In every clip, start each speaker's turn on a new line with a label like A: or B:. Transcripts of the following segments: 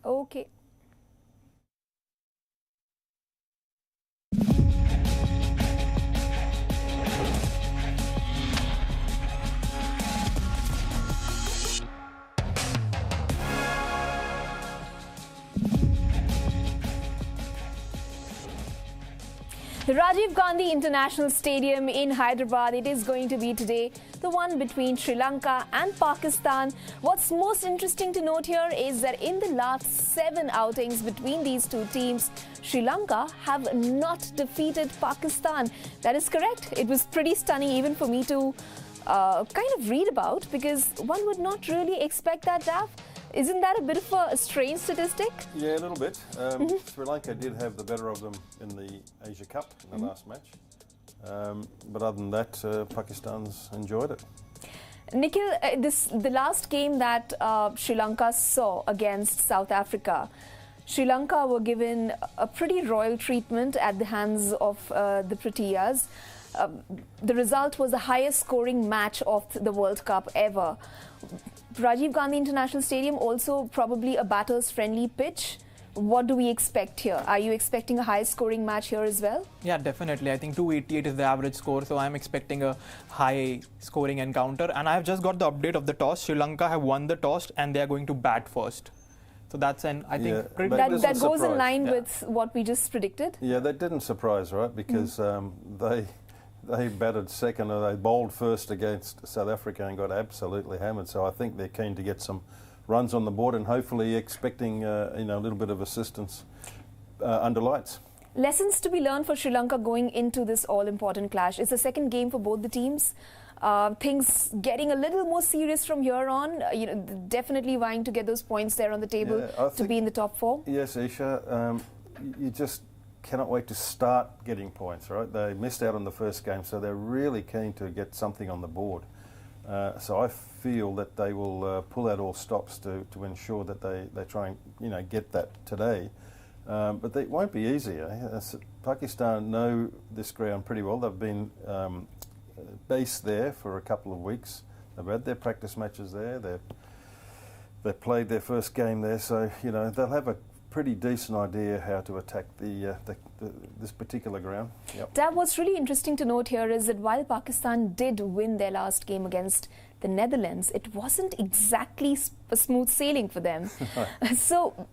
A: Okay. The Rajiv Gandhi International Stadium in Hyderabad, it is going to be today the one between Sri Lanka and Pakistan. What's most interesting to note here is that in the last 7 outings between these two teams, Sri Lanka have not defeated Pakistan. That is correct. It was pretty stunning even for me to kind of read about, because one would not really expect that, Dav. Isn't that a bit of a strange statistic?
B: Yeah, a little bit. Sri Lanka did have the better of them in the Asia Cup in the last match. But other than that, Pakistan's enjoyed it.
A: Nikhil, the last game that Sri Lanka saw against South Africa, Sri Lanka were given a pretty royal treatment at the hands of the Proteas. The result was the highest scoring match of the World Cup ever. Rajiv Gandhi International Stadium also probably a batters-friendly pitch. What do we expect here? Are you expecting a high-scoring match here as well?
C: Yeah, definitely. I think 288 is the average score, so I'm expecting a high-scoring encounter. And I've just got the update of the toss. Sri Lanka have won the toss, and they are going to bat first. So that's that
A: goes in line with what we just predicted.
B: Yeah, that didn't surprise, right? Because they batted second, and they bowled first against South Africa and got absolutely hammered. So I think they're keen to get some runs on the board and hopefully expecting a little bit of assistance under lights.
A: Lessons to be learned for Sri Lanka going into this all-important clash. It's the second game for both the teams. Things getting a little more serious from here on. Definitely vying to get those points there on the table to be in the top 4.
B: Yes, Isha. You just cannot wait to start getting points, right? They missed out on the first game, so they're really keen to get something on the board. So I feel that they will pull out all stops to ensure that they try and get that today. But it won't be easy. Pakistan know this ground pretty well. They've been based there for a couple of weeks. They've had their practice matches there. They played their first game there, so they'll have a pretty decent idea how to attack this particular ground. Yep.
A: Dav, what's really interesting to note here is that while Pakistan did win their last game against the Netherlands, it wasn't exactly a smooth sailing for them. So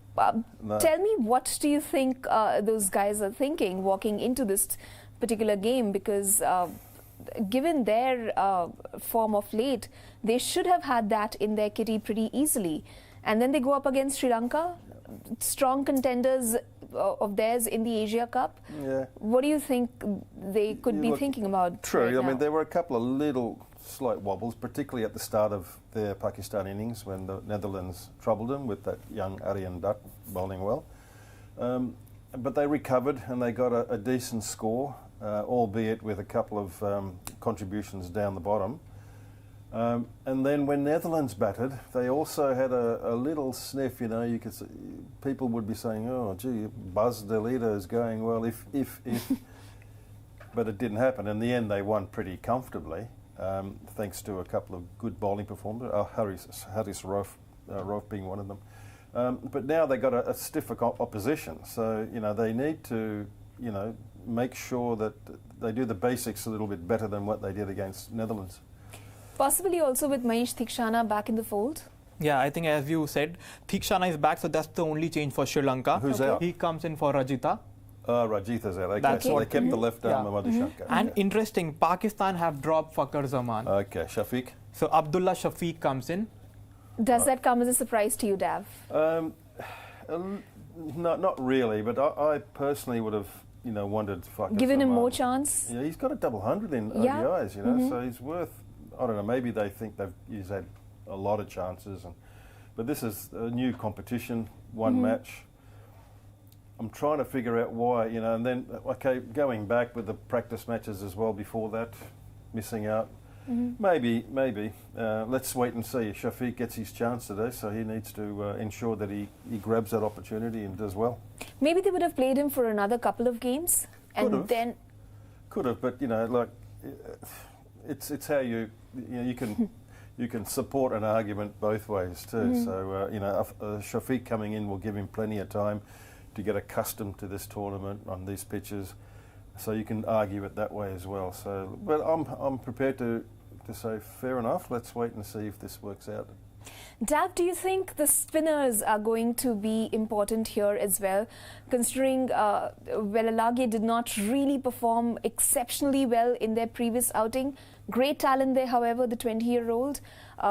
A: tell me, what do you think those guys are thinking walking into this particular game? Because given their form of late, they should have had that in their kitty pretty easily. And then they go up against Sri Lanka, strong contenders of theirs in the Asia Cup.
B: Yeah.
A: What do you think they could be thinking about?
B: True.
A: Right now?
B: I mean, there were a couple of little slight wobbles, particularly at the start of their Pakistan innings when the Netherlands troubled them with that young Aryan Dutt bowling well. But they recovered and they got a decent score, albeit with a couple of contributions down the bottom. And then when Netherlands batted, they also had a little sniff. You could see, people would be saying, "Oh, gee, Buzz the leader is going well." If, but it didn't happen. In the end, they won pretty comfortably, thanks to a couple of good bowling performances. Haris Rauf being one of them. But now they got a stiffer opposition, so they need to make sure that they do the basics a little bit better than what they did against Netherlands.
A: Possibly also with Manish Thikshana back in the fold.
C: Yeah, I think as you said, Thikshana is back, so that's the only change for Sri Lanka.
B: Who's out?
C: He comes in for Rajitha.
B: Rajitha's out. Okay, so they kept the left arm of Madhushankar.
C: And interesting, Pakistan have dropped Fakhar Zaman.
B: Okay, Shafiq.
C: So Abdullah Shafiq comes in.
A: Does that come as a surprise to you, Dav?
B: Not really, but I personally would have wanted Fakhar
A: given him
B: Zaman.
A: more chance.
B: Yeah, he's got a double hundred in ODIs, so he's worth. I don't know. Maybe they think he's had a lot of chances, but this is a new competition, one match. I'm trying to figure out why, and then going back with the practice matches as well before that, missing out. Maybe. Let's wait and see. Shafiq gets his chance today, so he needs to ensure that he grabs that opportunity and does well.
A: Maybe they would have played him for another couple of games, then
B: could have, but it's how you can you can support an argument both ways too. So, Shafiq coming in will give him plenty of time to get accustomed to this tournament on these pitches. So you can argue it that way as well. So, but I'm prepared to say fair enough. Let's wait and see if this works out.
A: Dav, do you think the spinners are going to be important here as well, considering Wellalage did not really perform exceptionally well in their previous outing? Great talent there, however, the 20-year-old.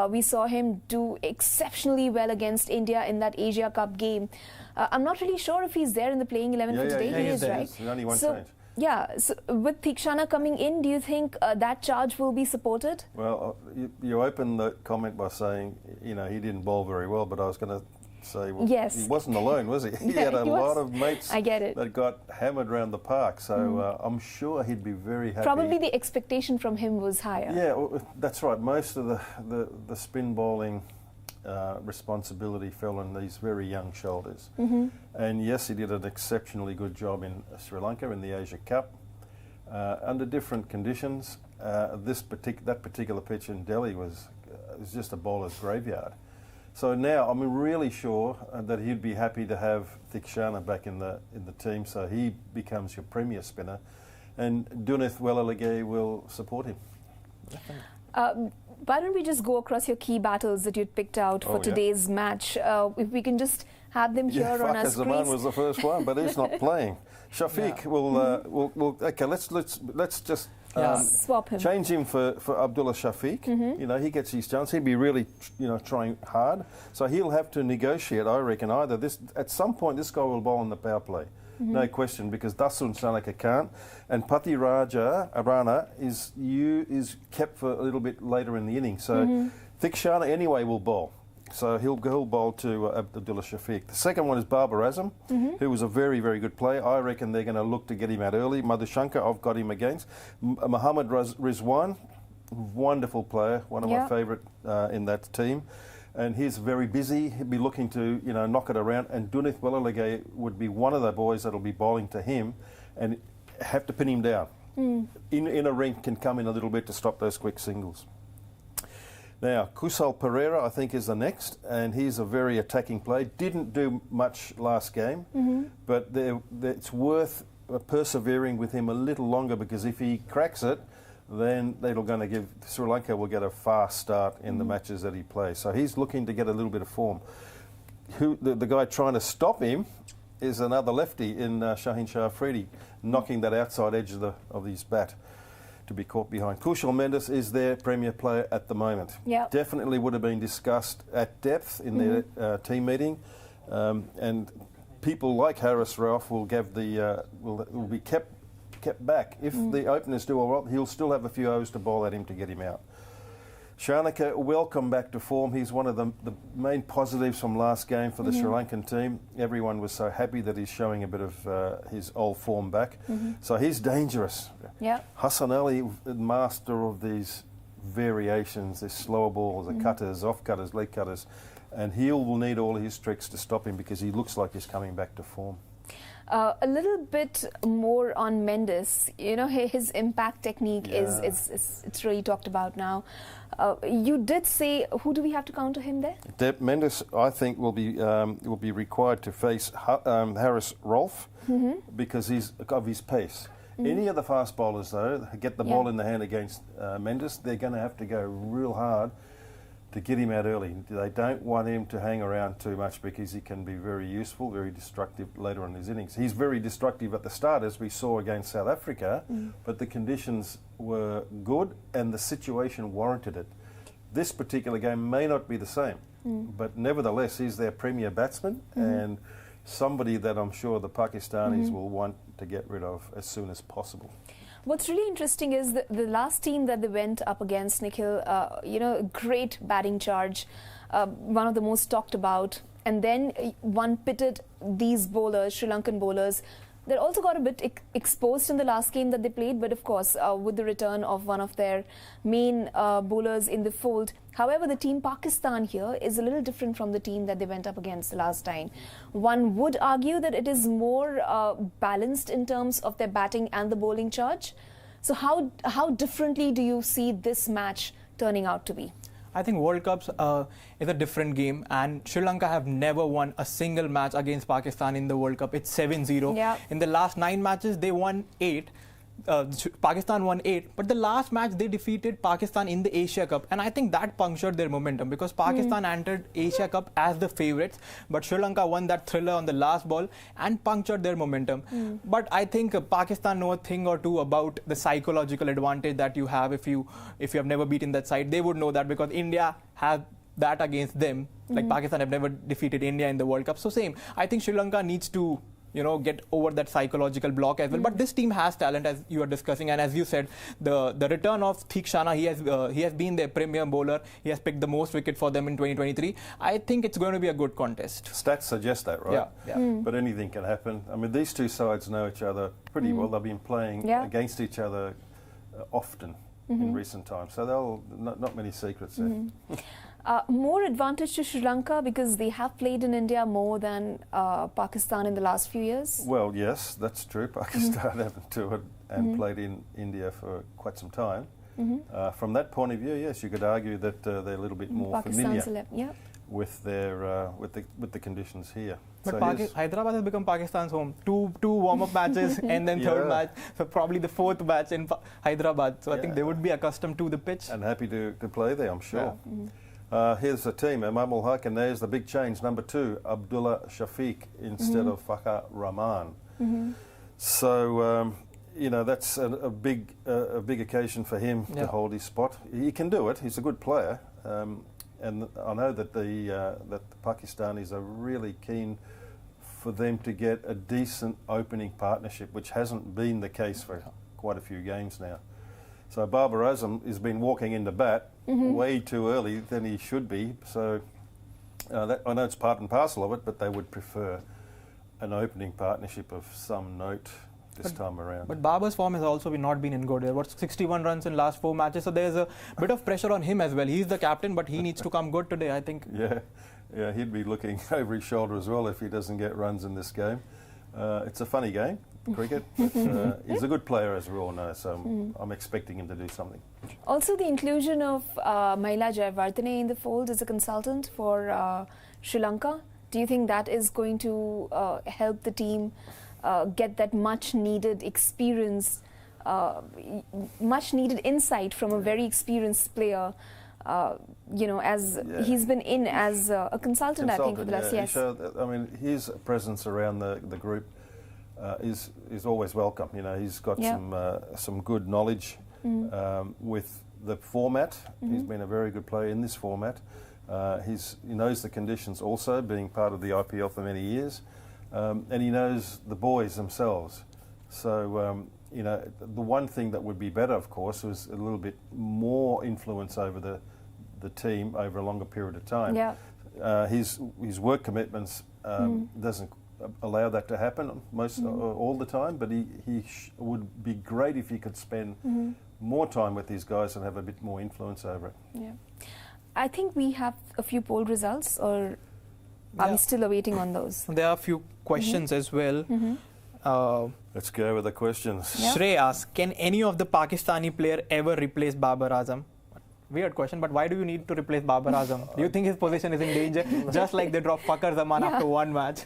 A: We saw him do exceptionally well against India in that Asia Cup game. I'm not really sure if he's there in the playing 11 for today.
B: He is, right? There's only one change.
A: Yeah, so with Theekshana coming in, do you think that charge will be supported?
B: Well, you opened the comment by saying, he didn't bowl very well, but I was going to say, well,
A: yes.
B: He wasn't alone, was he? He had a lot of mates that got hammered around the park, so I'm sure he'd be very happy.
A: Probably the expectation from him was higher.
B: Yeah, well, that's right. Most of the spin bowling responsibility fell on these very young shoulders. And yes, he did an exceptionally good job in Sri Lanka in the Asia Cup under different conditions. That particular pitch in Delhi was just a bowler's graveyard. So now I'm really sure that he'd be happy to have Theekshana back in the team, so he becomes your premier spinner, and Dunith Wellalage will support him.
A: Why don't we just go across your key battles that you'd picked out for today's match? If we can just have them here on our screen.
B: Zaman was the first one, but he's not playing. Shafiq will. Okay, let's just
A: swap him.
B: Change him for Abdullah Shafiq. He gets his chance. He'd be really, trying hard. So he'll have to negotiate, I reckon. At some point, this guy will bowl in the power play. No question, because Dasun Sanaka can't, and Pati Raja Arana is kept for a little bit later in the inning. So Theekshana anyway will bowl. So he'll bowl to Abdullah Shafiq. The second one is Babar Azam, who was a very, very good player. I reckon they're going to look to get him out early. Madhushankar, I've got him against. Muhammad Rizwan, wonderful player, one of my favourite in that team. And he's very busy. He'll be looking to, knock it around. And Dunith Wellalage would be one of the boys that'll be bowling to him and have to pin him down. In a ring can come in a little bit to stop those quick singles. Now, Kusal Pereira, I think, is the next, and he's a very attacking player. Didn't do much last game, but it's worth persevering with him a little longer, because if he cracks it, then Sri Lanka will get a fast start in the matches that he plays. So he's looking to get a little bit of form. The guy trying to stop him is another lefty in Shaheen Shah Afridi, knocking that outside edge of his bat to be caught behind. Kushal Mendes is their premier player at the moment. Definitely would have been discussed at depth in their team meeting, and people like Harris Ralph will be kept back. If the openers do all right, he'll still have a few overs to bowl at him to get him out. Shanaka, welcome back to form. He's one of the main positives from last game for the Sri Lankan team. Everyone was so happy that he's showing a bit of his old form back. So he's dangerous. Hassan Ali, master of these variations, these slower balls, the cutters, off cutters, leg cutters, and he will need all his tricks to stop him, because he looks like he's coming back to form.
A: A little bit more on Mendes. His impact technique is it's really talked about now. You did say, who do we have to counter him there?
B: Mendes, I think, will be required to face Harris Rolfe because of his pace. Any of the fast bowlers, though, get the ball in the hand against Mendes, they're going to have to go real hard to get him out early. They don't want him to hang around too much, because he can be very useful, very destructive later in his innings. He's very destructive at the start, as we saw against South Africa, but the conditions were good and the situation warranted it. This particular game may not be the same, but nevertheless, he's their premier batsman and somebody that I'm sure the Pakistanis will want to get rid of as soon as possible.
A: What's really interesting is the last team that they went up against, Nikhil, great batting charge, one of the most talked about, and then one pitted these bowlers, Sri Lankan bowlers. They also got a bit exposed in the last game that they played, but of course, with the return of one of their main bowlers in the fold. However, the team Pakistan here is a little different from the team that they went up against the last time. One would argue that it is more balanced in terms of their batting and the bowling charge. So how differently do you see this match turning out to be?
C: I think World Cups is a different game, and Sri Lanka have never won a single match against Pakistan in the World Cup. It's 7-0.
A: Yeah.
C: In the last 9 matches, they won 8. Pakistan won 8, but the last match they defeated Pakistan in the Asia Cup, and I think that punctured their momentum because Pakistan entered Asia Cup as the favourites, but Sri Lanka won that thriller on the last ball and punctured their momentum. But I think Pakistan know a thing or two about the psychological advantage that you have if you have never beaten that side. They would know that because India has that against them. Like Pakistan have never defeated India in the World Cup. So same. I think Sri Lanka needs to get over that psychological block as well. But this team has talent, as you are discussing, and as you said, the return of Theekshana, he has been their premier bowler. He has picked the most wicket for them in 2023. I think it's going to be a good contest.
B: Stats suggest that, right?
C: Yeah.
B: But anything can happen. I mean, these two sides know each other pretty well. They've been playing against each other often in recent times, so they'll not many secrets there.
A: More advantage to Sri Lanka because they have played in India more than Pakistan in the last few years?
B: Well, yes, that's true. Pakistan haven't toured and played in India for quite some time. From that point of view, yes, you could argue that they're a little bit more familiar with their with the conditions here.
C: But
B: so yes.
C: Hyderabad has become Pakistan's home. Two warm-up matches and then third match. So probably the fourth match in Hyderabad. So I think they would be accustomed to the pitch.
B: And happy to play there, I'm sure. Here's the team. Imam ul Haq, and there's the big change. Number 2, Abdullah Shafiq instead of Fakhar Rahman. So, that's a big occasion for him to hold his spot. He can do it. He's a good player. And I know that the Pakistanis are really keen for them to get a decent opening partnership, which hasn't been the case for quite a few games now. So Babar Azam has been walking into bat way too early than he should be. So I know it's part and parcel of it, but they would prefer an opening partnership of some note this time around.
C: But Babar's form has also not been in good. There was 61 runs in last 4 matches, so there's a bit of pressure on him as well. He's the captain, but he needs to come good today, I think.
B: Yeah, he'd be looking over his shoulder as well if he doesn't get runs in this game. It's a funny game, cricket, but he's a good player, as we all know, so I'm expecting him to do something.
A: Also, the inclusion of Mahila Jayawardene in the fold as a consultant for Sri Lanka, do you think that is going to help the team get that much-needed experience, much-needed insight from a very experienced player, as he's been in as a consultant, I think, for the last years.
B: I mean, his presence around the group is always welcome. He's got some good knowledge with the format. He's been a very good player in this format. He knows the conditions also, being part of the IPL for many years. And he knows the boys themselves. So, the one thing that would be better, of course, was a little bit more influence over the team over a longer period of time. His work commitments doesn't allow that to happen all the time, but he would be great if he could spend more time with these guys and have a bit more influence over it.
A: I think we have a few poll results, or are we still awaiting on those?
C: There are a few questions as well.
B: Let's go with the questions.
C: Shrey asks, can any of the Pakistani player ever replace Babar Azam? Weird question, but why do you need to replace Babar Azam? Do you think his position is in danger? Just like they dropped Fakhar Zaman after one match.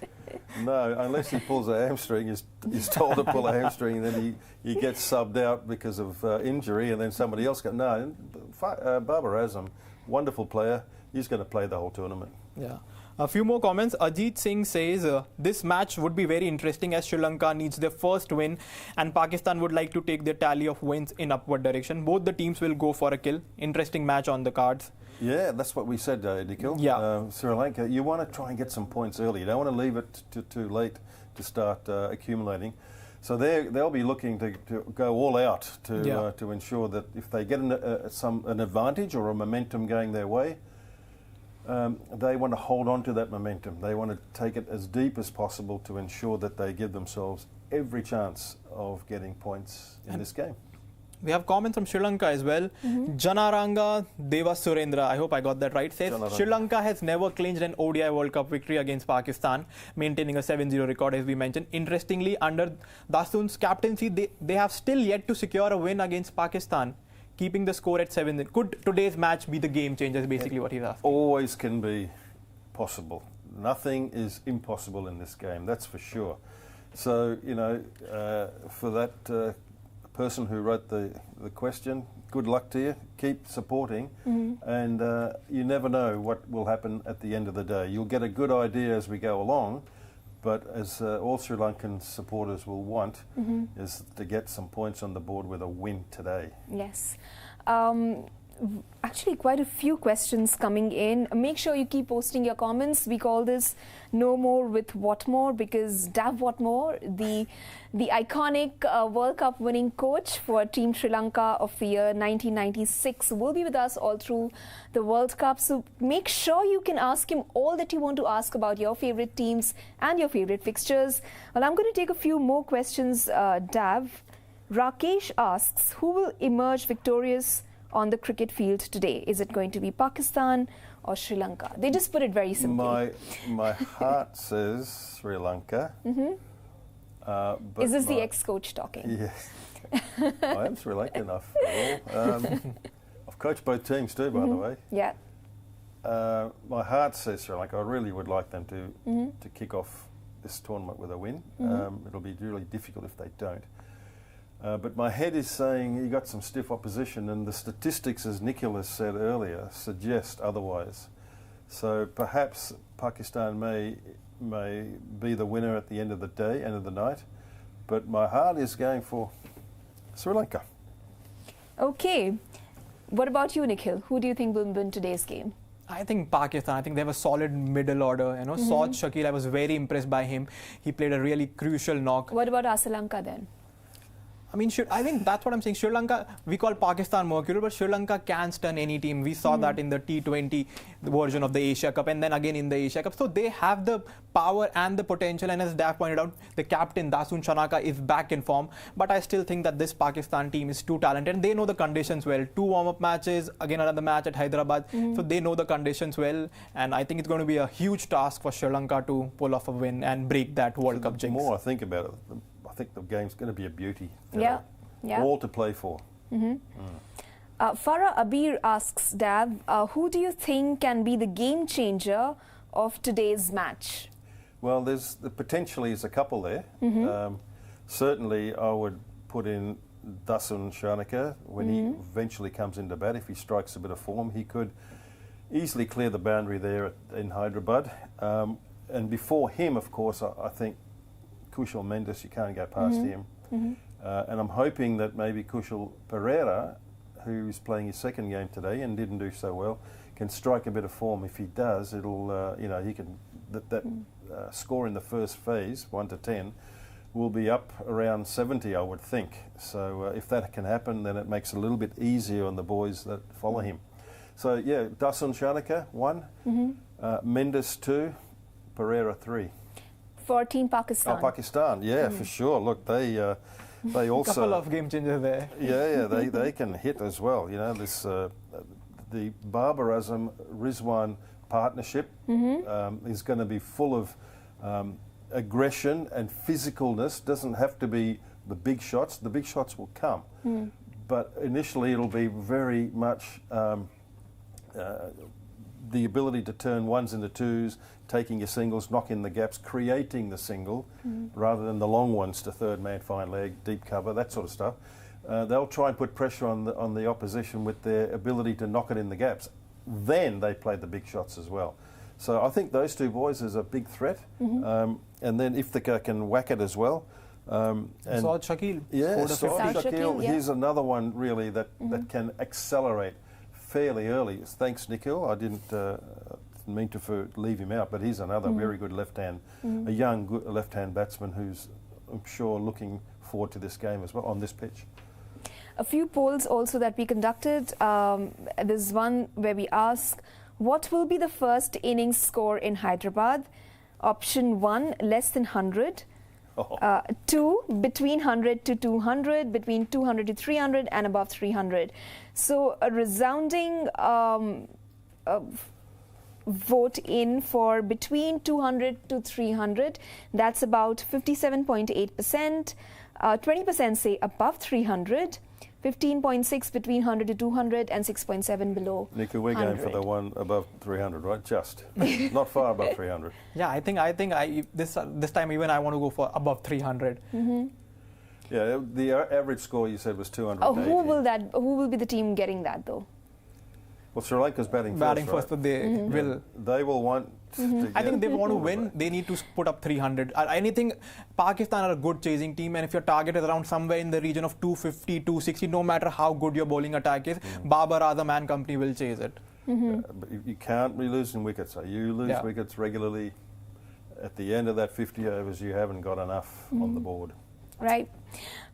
B: No, unless he pulls a hamstring, he's told to pull a hamstring, and then he gets subbed out because of injury, and then somebody else goes. No, Babar Azam, wonderful player. He's going to play the whole tournament.
C: Yeah. A few more comments. Ajit Singh says, this match would be very interesting as Sri Lanka needs their first win and Pakistan would like to take their tally of wins in upward direction. Both the teams will go for a kill. Interesting match on the cards.
B: Yeah, that's what we said, Nikhil.
C: Yeah.
B: Sri Lanka, you want to try and get some points early. You don't want to leave it too late to start accumulating. So they'll be looking to go all out to ensure that if they get an advantage or a momentum going their way, they want to hold on to that momentum. They want to take it as deep as possible to ensure that they give themselves every chance of getting points in this game.
C: We have comments from Sri Lanka as well. Janaranga Deva Surendra, I hope I got that right, says Sri Lanka has never clinched an ODI World Cup victory against Pakistan, maintaining a 7-0 record as we mentioned. Interestingly, under Dasun's captaincy, they have still yet to secure a win against Pakistan. keeping the score at 7. Could today's match be the game changer, is basically what he's asking.
B: Always can be possible. Nothing is impossible in this game, that's for sure. So, you know, for that person who wrote the question, good luck to you. Keep supporting, and you never know what will happen at the end of the day. You'll get a good idea as we go along, but as all Sri Lankan supporters will want, is to get some points on the board with a win today.
A: Yes. Actually, quite a few questions coming in. Make sure you keep posting your comments. We call this No More with Whatmore because Dav Whatmore, the iconic World Cup winning coach for Team Sri Lanka of the year 1996, will be with us all through the World Cup. So make sure you can ask him all that you want to ask about your favorite teams and your favorite fixtures. Well, I'm going to take a few more questions, Dav. Rakesh asks, who will emerge victorious on the cricket field today? Is it going to be Pakistan or Sri Lanka? They just put it very simply.
B: My heart says Sri Lanka.
A: But is this the ex-coach talking?
B: Yes. I am Sri Lankan after all. I've coached both teams too, by the way.
A: Yeah.
B: My heart says Sri Lanka. I really would like them to kick off this tournament with a win. It'll be really difficult if they don't. But my head is saying you got some stiff opposition, and the statistics, as Nikhil said earlier, suggest otherwise. So perhaps Pakistan may be the winner at the end of the day, end of the night. But my heart is going for Sri Lanka.
A: Okay. What about you, Nikhil? Who do you think will win today's game?
C: I think Pakistan. I think they have a solid middle order. You know, Saud Shakil, I was very impressed by him. He played a really crucial knock.
A: What about Sri Lanka then?
C: I mean, I think that's what I'm saying. Sri Lanka, we call Pakistan mercurial, but Sri Lanka can stun any team. We saw that in the T20 version of the Asia Cup and then again in the Asia Cup. So they have the power and the potential. And as Dav pointed out, the captain, Dasun Shanaka, is back in form. But I still think that this Pakistan team is too talented. And they know the conditions well. 2 warm-up matches, again another match at Hyderabad. So they know the conditions well. And I think it's going to be a huge task for Sri Lanka to pull off a win and break that World Cup jinx.
B: The more I think about it, I think the game's going to be a beauty.
A: Yeah.
B: All to play for.
A: Farah Abir asks, Dav, who do you think can be the game changer of today's match?
B: Well, there's potentially is a couple there. Certainly, I would put in Dasun Shanaka when he eventually comes into bat. If he strikes a bit of form, he could easily clear the boundary there in Hyderabad. And before him, of course, I think Kushal Mendes, you can't go past him. And I'm hoping that maybe Kushal Pereira, who's playing his second game today and didn't do so well, can strike a bit of form. If he does, it'll, you know, he can, that score in the first phase, 1 to 10, will be up around 70, I would think. So if that can happen, then it makes it a little bit easier on the boys that follow him. So yeah, Dasun Shanaka, 1, Mendes 2, Pereira 3.
A: For Team Pakistan.
B: Oh, Pakistan, yeah, for sure. Look, they also...
C: couple of game changers there.
B: Yeah, they can hit as well. You know, this the Babar Azam Rizwan partnership is going to be full of aggression and physicalness. Doesn't have to be the big shots. The big shots will come, but initially it'll be very much the ability to turn ones into twos, taking your singles, knocking the gaps, creating the single, rather than the long ones to third man, fine leg, deep cover, that sort of stuff. They'll try and put pressure on the opposition with their ability to knock it in the gaps. Then they play the big shots as well. So I think those two boys is a big threat. And then Iftikhar can whack it as well.
C: And Saud Shakil.
B: Yeah, Saud Shakil,
A: yeah.
B: He's another one really that can accelerate fairly early. Thanks, Nikhil. I didn't mean to leave him out, but he's another very good left-hand, a young good left-hand batsman who's, I'm sure, looking forward to this game as well on this pitch.
A: A few polls also that we conducted. There's one where we ask, what will be the first innings score in Hyderabad? Option 1, less than 100. 2, between 100 to 200, between 200 to 300, and above 300. So a resounding vote in for between 200 to 300. That's about 57.8%. 20% say above 300. 15.6 between 100 to 200 and 6.7 below.
B: Niku, we're going for the one above 300, right? Just not far above 300.
C: Yeah, I think this time even I want to go for above 300.
B: Yeah, the average score you said was 200.
A: Oh, who will be the team getting that though?
B: Well, Sri Lanka's batting first,
C: but they will.
B: They will want.
C: I think they want to win. They need to put up 300. Anything, Pakistan are a good chasing team, and if your target is around somewhere in the region of 250, 260, no matter how good your bowling attack is, Babar Azam and Company will chase it.
B: But you can't be losing wickets. So you lose wickets regularly. At the end of that 50 overs, you haven't got enough on the board.
A: Right.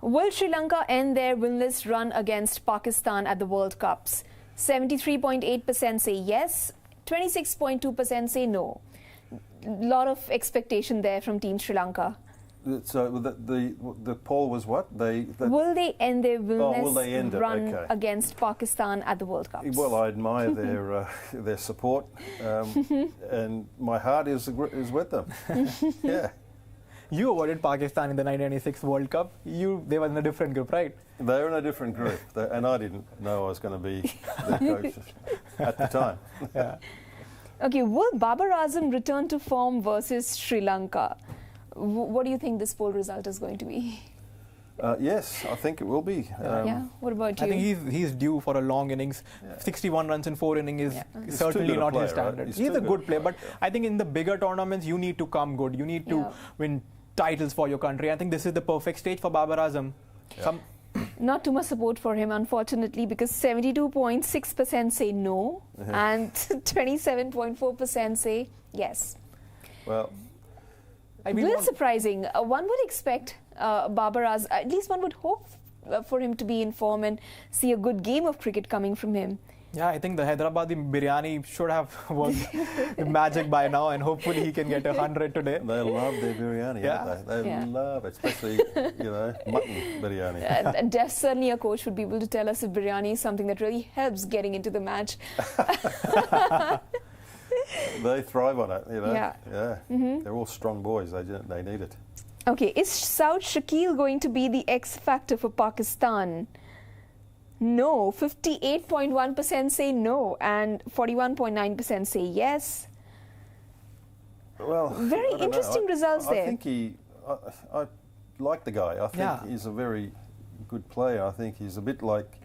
A: Will Sri Lanka end their winless run against Pakistan at the World Cups? 73.8% say yes, 26.2% say no. Lot of expectation there from Team Sri Lanka.
B: So the poll was what?
A: Will they end their winless run against Pakistan at the World Cups?
B: Well, I admire their support, and my heart is with them. Yeah.
C: You avoided Pakistan in the 1996 World Cup. They were in a different group, right?
B: They were in a different group, and I didn't know I was going to be their coach at the time.
C: Yeah.
A: Okay, will Babar Azam return to form versus Sri Lanka? What do you think this poll result is going to be?
B: Yes, I think it will be.
A: What about you?
C: I think he's due for a long innings. 61 runs in 4 innings is certainly not his standard. He's a good player, but I think in the bigger tournaments, you need to come good. You need to win titles for your country. I think this is the perfect stage for Babar Azam.
A: Not too much support for him, unfortunately, because 72.6% say no and 27.4% say yes.
B: Well,
A: a little surprising. One would expect Babar Azam, at least one would hope for him to be in form and see a good game of cricket coming from him.
C: Yeah, I think the Hyderabad biryani should have worked magic by now, and hopefully he can get 100 today.
B: They love their biryani, aren't they? They love it, especially mutton biryani.
A: Certainly a coach would be able to tell us if biryani is something that really helps getting into the match.
B: They thrive on it, Yeah. They're all strong boys. They need it.
A: Okay, is Saud Shakil going to be the X factor for Pakistan? No, 58.1% say no and 41.9% say yes.
B: Well,
A: very interesting results there.
B: I think I like the guy. I think he's a very good player. I think he's a bit like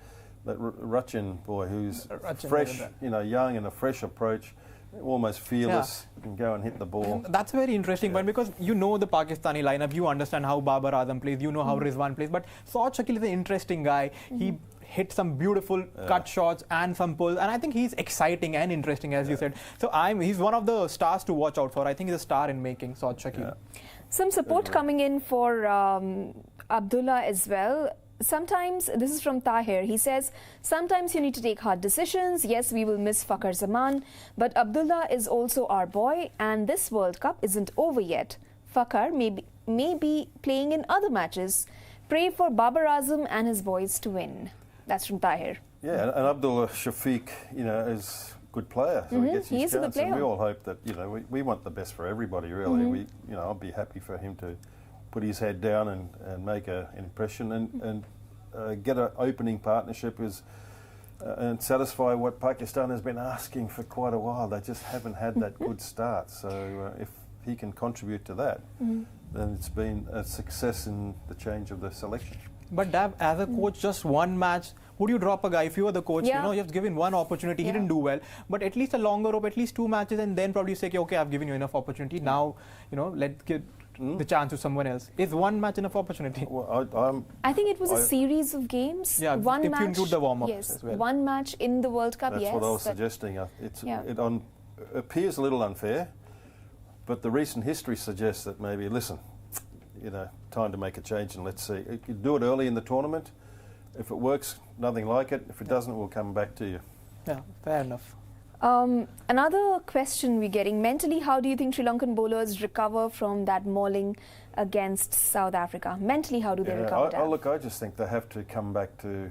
B: that Rachin boy who's fresh, young and a fresh approach. Almost fearless, and go and hit the ball.
C: That's very interesting, but because you know the Pakistani lineup, you understand how Babar Azam plays, you know how Rizwan plays, but Saud Shakil is an interesting guy. He hit some beautiful cut shots and some pulls, and I think he's exciting and interesting, as you said. So he's one of the stars to watch out for. I think he's a star in making, Saud Shakil.
A: Some support coming in for Abdullah as well. Sometimes, this is from Tahir, he says, sometimes you need to take hard decisions. Yes, we will miss Fakhar Zaman, but Abdullah is also our boy, and this World Cup isn't over yet. Fakhar may be playing in other matches. Pray for Babar Azam and his boys to win. That's from Tahir.
B: Yeah, and Abdullah Shafiq, is a good player, so he gets his chance, and we all hope that, we want the best for everybody, really. I'll be happy for him to put his head down and make an impression and get an opening partnership and satisfy what Pakistan has been asking for quite a while. They just haven't had that good start. So if he can contribute to that, then it's been a success in the change of the selection.
C: But Dav, as a coach, just one match, would you drop a guy? If you were the coach, you have given one opportunity, he didn't do well, but at least a longer rope, at least 2 matches, and then probably say, okay, I've given you enough opportunity. Now, let's get the chance to someone else. Is one match enough opportunity?
B: Well,
A: I think it was a series of games.
C: Yeah,
A: one
C: if
A: match,
C: you include the warm-ups
A: as
C: well.
A: One match in the World Cup,
B: That's what I was suggesting. It appears a little unfair, but the recent history suggests that maybe, time to make a change, and let's see. You do it early in the tournament. If it works, nothing like it. If it doesn't, we'll come back to you.
C: Yeah, fair enough.
A: Another question we're getting, mentally, how do you think Sri Lankan bowlers recover from that mauling against South Africa? Mentally, how do they recover?
B: I just think they have to come back to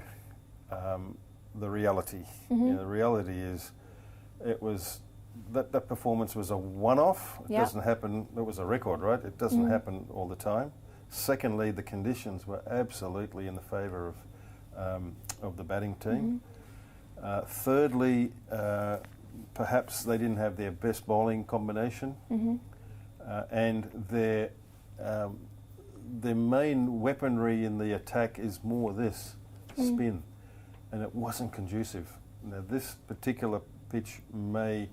B: the reality. The reality is that performance was a one-off. It doesn't happen. It was a record, right? It doesn't happen all the time. Secondly, the conditions were absolutely in the favour of the batting team. Thirdly, perhaps they didn't have their best bowling combination, and their main weaponry in the attack is more this spin, and it wasn't conducive. Now, this particular pitch may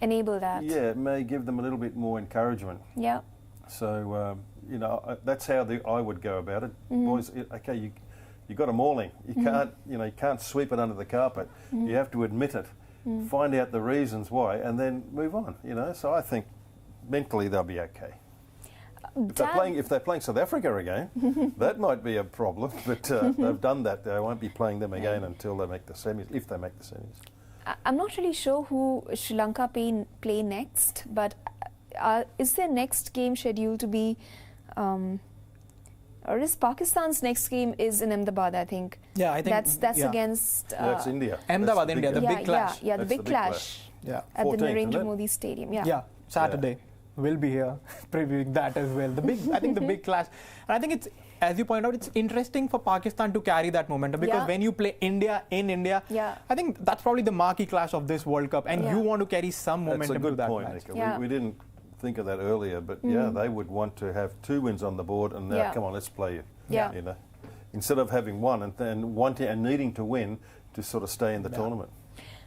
A: enable that.
B: Yeah, it may give them a little bit more encouragement.
A: Yeah.
B: So you know, that's how I would go about it. Boys, okay, you got a mauling. You can't, you know, you can't sweep it under the carpet. You have to admit it, find out the reasons why, and then move on. You know, so I think mentally they'll be okay. If they're playing South Africa again, that might be a problem. But they've done that. They won't be playing them again until they make the semis, if they make the semis.
A: I'm not really sure who Sri Lanka play next, but is their next game scheduled to be, or is Pakistan's next game is in Ahmedabad? I think.
C: Yeah, I think
A: that's against.
B: That's India.
C: Ahmedabad, India, the big clash.
A: Yeah, the big clash.
C: Yeah,
A: at the
B: 14th,
A: Narendra Modi Stadium.
C: Yeah, Saturday. We'll be here previewing that as well. I think the big clash. And I think it's, as you point out, it's interesting for Pakistan to carry that momentum because when you play India in India, I think that's probably the marquee clash of this World Cup, and you want to carry some momentum to that
B: That's a good point,
C: match.
B: Nika. We didn't think of that earlier, but yeah, they would want to have 2 wins on the board, and now come on, let's play you. You know, instead of having one and then wanting and needing to win to sort of stay in the tournament.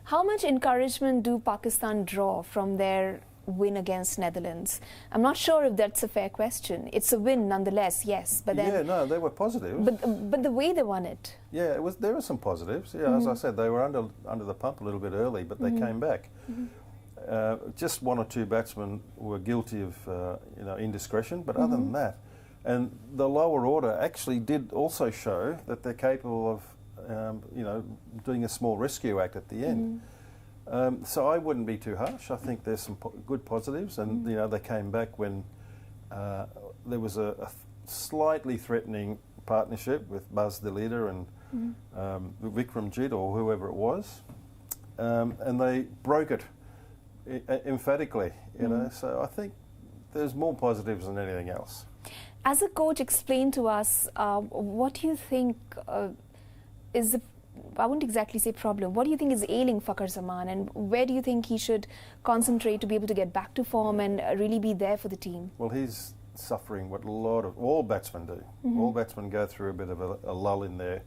A: How much encouragement do Pakistan draw from their win against Netherlands? I'm not sure if that's a fair question. It's a win nonetheless, yes, but then
B: they were positive.
A: But the way they won it.
B: Yeah, it was. There were some positives. Yeah, as I said, they were under the pump a little bit early, but they came back. Just 1 or 2 batsmen were guilty of you know, indiscretion, but other than that, and the lower order actually did also show that they're capable of you know, doing a small rescue act at the end. So I wouldn't be too harsh. I think there's some good positives, and you know, they came back when there was a slightly threatening partnership with Buzz, the leader, and Vikramjit or whoever it was, and they broke it emphatically. You know, so I think there's more positives than anything else.
A: As a coach, explain to us what do you think is the, I wouldn't exactly say problem, what do you think is ailing Fakhar Zaman, and where do you think he should concentrate to be able to get back to form and really be there for the team?
B: Well, he's suffering what all batsmen do. All batsmen go through a bit of a lull in their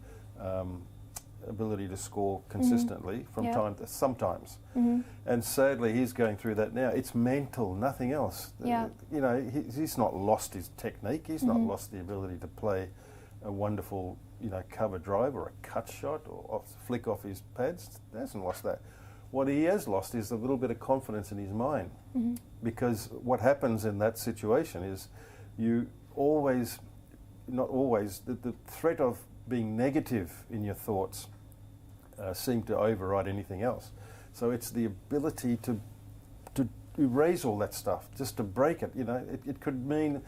B: ability to score consistently from time to sometimes. And sadly, he's going through that now. It's mental, nothing else. You know, he's not lost his technique. He's not lost the ability to play a wonderful, you know, cover drive or a cut shot or flick off his pads. He hasn't lost that. What he has lost is a little bit of confidence in his mind, because what happens in that situation is you always, not always, the threat of being negative in your thoughts seem to override anything else. So it's the ability to erase all that stuff, just to break it. You know, it could mean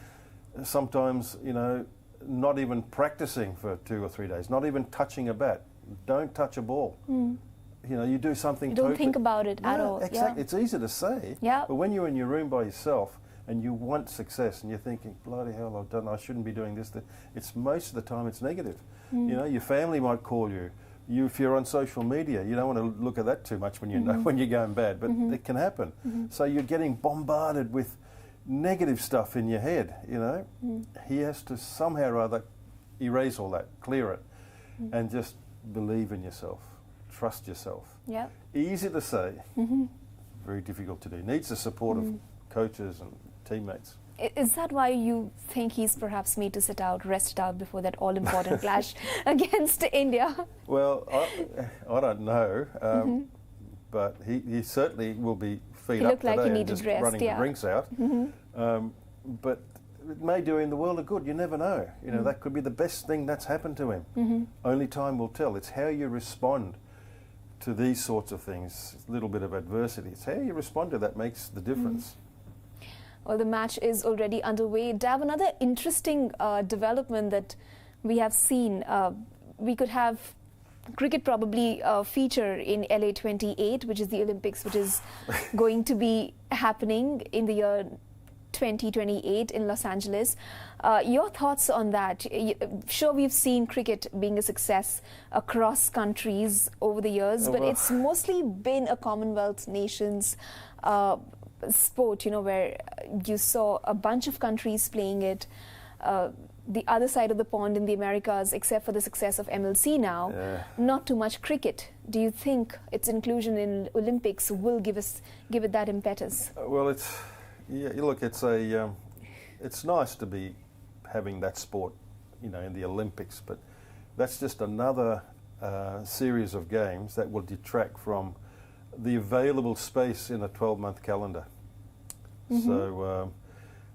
B: sometimes, you know, not even practicing for 2 or 3 days, not even touching a bat. Don't touch a ball. You know, you do something.
A: You don't think about it at all.
B: Exactly. It's easy to say. But when you're in your room by yourself and you want success and you're thinking, bloody hell, I shouldn't be doing this. It's most of the time it's negative. You know, your family might call you. If you're on social media, you don't want to look at that too much when you know when you're going bad, but it can happen. So you're getting bombarded with negative stuff in your head, you know. He has to somehow or other erase all that, clear it, and just believe in yourself, trust yourself. Easy to say, very difficult to do. Needs the support of coaches and teammates.
A: Is that why you think he's perhaps made to sit out, rested out before that all-important clash against India?
B: Well, I don't know, but he certainly will be feet up today and just running the drinks out. But it may do him the world of good. You never know. You know, that could be the best thing that's happened to him. Only time will tell. It's how you respond to these sorts of things, a little bit of adversity. It's how you respond to that makes the difference.
A: Well, the match is already underway. Dav, another interesting development that we have seen, we could have cricket probably feature in LA 28, which is the Olympics, which is going to be happening in the year 2028 in Los Angeles. Your thoughts on that? Sure, we've seen cricket being a success across countries over the years, but it's mostly been a Commonwealth nations sport, where you saw a bunch of countries playing it. The other side of the pond in the Americas, except for the success of MLC now, not too much cricket. Do you think its inclusion in Olympics will give it that impetus?
B: Well, it's nice to be having that sport, in the Olympics, but that's just another series of games that will detract from the available space in a 12-month calendar. So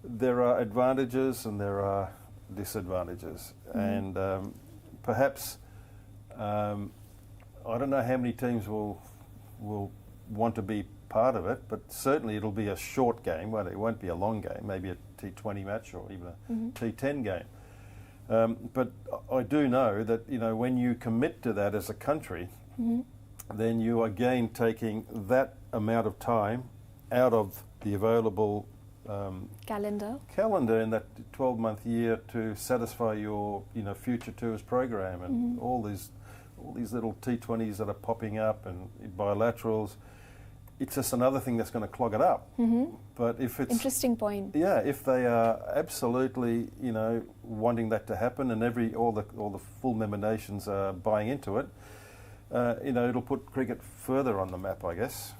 B: there are advantages and there are disadvantages, and perhaps I don't know how many teams will want to be part of it, but certainly it'll be a short game. Well, it won't be a long game, maybe a T20 match or even a T10 game. But I do know that when you commit to that as a country, then you are again taking that amount of time out of the available calendar in that 12-month year to satisfy your future tours program and all these little T20s that are popping up and bilaterals. It's just another thing that's going to clog it up. But if it's
A: interesting point,
B: if they are absolutely wanting that to happen and all the full member nations are buying into it, it'll put cricket further on the map, I guess.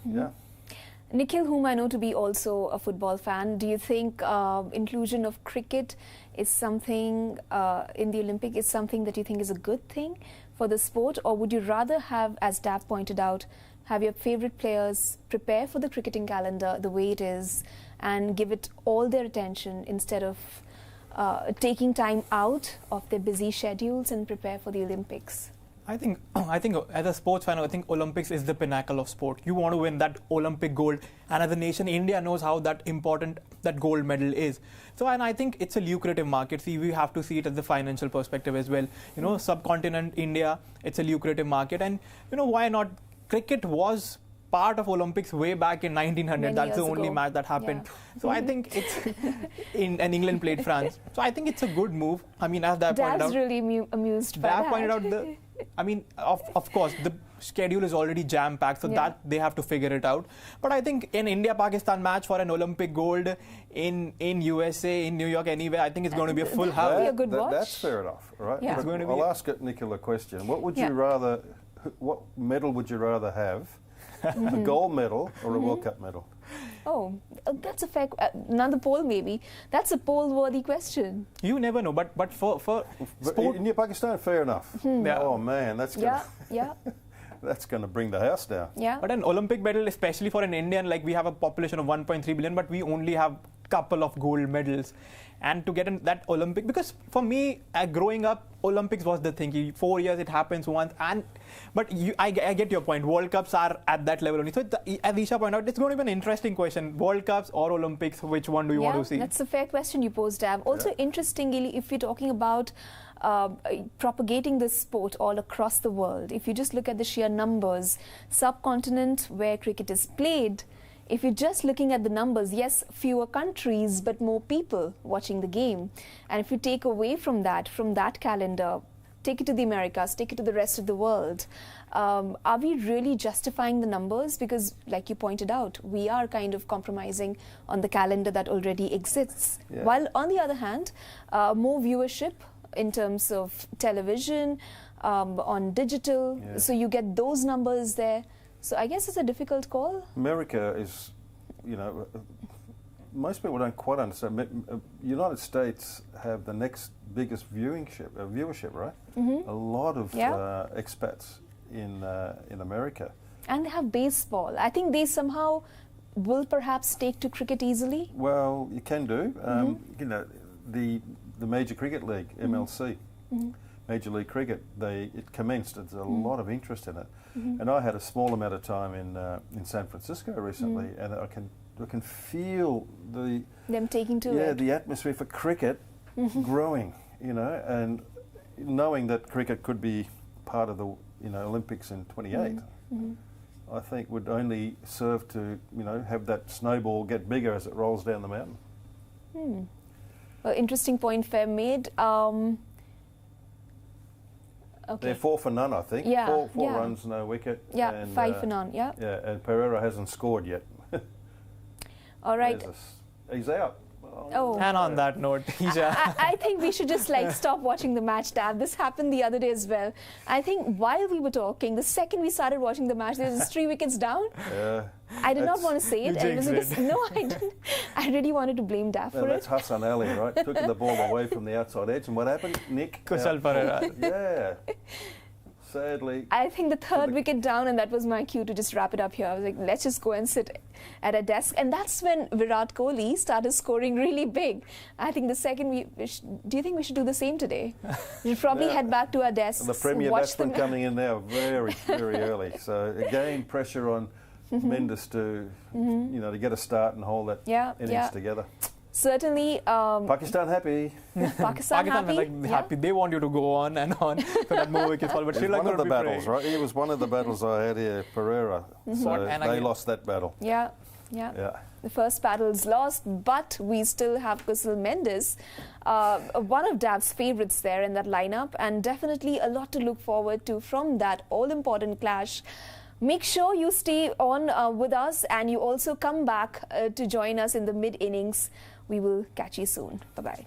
A: Nikhil, whom I know to be also a football fan, do you think inclusion of cricket is something in the Olympic is something that you think is a good thing for the sport, or would you rather have, as Dav pointed out, have your favourite players prepare for the cricketing calendar the way it is and give it all their attention instead of taking time out of their busy schedules and prepare for the Olympics?
C: I think as a sports fan, I think Olympics is the pinnacle of sport. You want to win that Olympic gold, and as a nation, India knows how that important that gold medal is. So, and I think it's a lucrative market. See, we have to see it as the financial perspective as well. Subcontinent India, it's a lucrative market, and why not? Cricket was part of Olympics way back in 1900. That's the only match that happened. So I think it's and England played France. So I think it's a good move. I mean, as Dav pointed out,
A: really amused by that.
C: Dav pointed out of course the schedule is already jam-packed, so that they have to figure it out. But I think an India-Pakistan match for an Olympic gold in USA, in New York, anywhere, I think it's going to be a full house.
A: That'll be a good watch.
B: That's fair enough, right?
A: Yeah.
B: I'll ask Nikhil a question. What would you rather? What medal would you rather have? A gold medal or a World Cup medal?
A: Oh, that's a fair. Another poll, maybe. That's a poll-worthy question.
C: You never know, but for sport,
B: India, Pakistan, fair enough. Oh man, that's that's going to bring the house down.
C: But an Olympic medal, especially for an Indian, like we have a population of 1.3 billion, but we only have couple of gold medals. And to get in that Olympic, because for me, growing up, Olympics was the thing. 4 years, it happens once. But I get your point. World Cups are at that level only. So as Isha pointed out, it's going to be an interesting question. World Cups or Olympics, which one do you want to see?
A: That's a fair question you posed, Dav. Also, interestingly, if you're talking about propagating this sport all across the world, if you just look at the sheer numbers, subcontinent where cricket is played, if you're just looking at the numbers, yes, fewer countries, but more people watching the game. And if you take away from that calendar, take it to the Americas, take it to the rest of the world, are we really justifying the numbers? Because, like you pointed out, we are kind of compromising on the calendar that already exists. While, on the other hand, more viewership in terms of television, on digital, so you get those numbers there. So I guess it's a difficult call. America
B: is, most people don't quite understand. United States have the next biggest viewership, right? A lot of expats in America. And
A: they have baseball. I think they somehow will perhaps take to cricket easily.
B: Well, you can do. The Major Cricket League, MLC. Major League Cricket, it commenced. There's a lot of interest in it, and I had a small amount of time in San Francisco recently, and I can feel
A: them taking to it.
B: The atmosphere for cricket growing, and knowing that cricket could be part of the Olympics in 28. I think would only serve to have that snowball get bigger as it rolls down the mountain.
A: Well, interesting point, Fair made. Okay.
B: They're 4 for none, I think.
A: Yeah,
B: four runs, no wicket.
A: Yeah,
B: and,
A: 5 for none, yeah.
B: Yeah, and Pereira hasn't scored yet.
A: All right.
B: He's out.
A: Oh.
C: And on that note,
A: I think we should just stop watching the match, Dav. This happened the other day as well. I think while we were talking, the second we started watching the match, there was 3 wickets down. I did not want to say it. No, I didn't. I really wanted to blame Dav for
B: that's
A: it.
B: Hassan Ali, right? Took the ball away from the outside edge. And what happened? Nick.
C: Kushal Pereira.
B: Yeah. Sadly.
A: I think the third wicket down, and that was my cue to just wrap it up here. I was like, let's just go and sit at a desk. And that's when Virat Kohli started scoring really big. I think the second do you think we should do the same today? We'll probably head back to our desks.
B: And the premier batsman coming in now very, very early. So again, pressure on Mendes to, to get a start and hold that innings together.
A: Certainly.
B: Pakistan happy.
A: Pakistan happy.
C: Happy. They want you to go on and on so that more wickets fall. But Sri Lanka
B: one of the battles,
C: praying.
B: right? It was one of the battles I had here, Pereira. So they lost that battle.
A: Yeah. The first battle is lost, but we still have Kusal Mendes, one of Dav's favourites there in that lineup, and definitely a lot to look forward to from that all-important clash. Make sure you stay on with us, and you also come back to join us in the mid-innings. We will catch you soon. Bye-bye.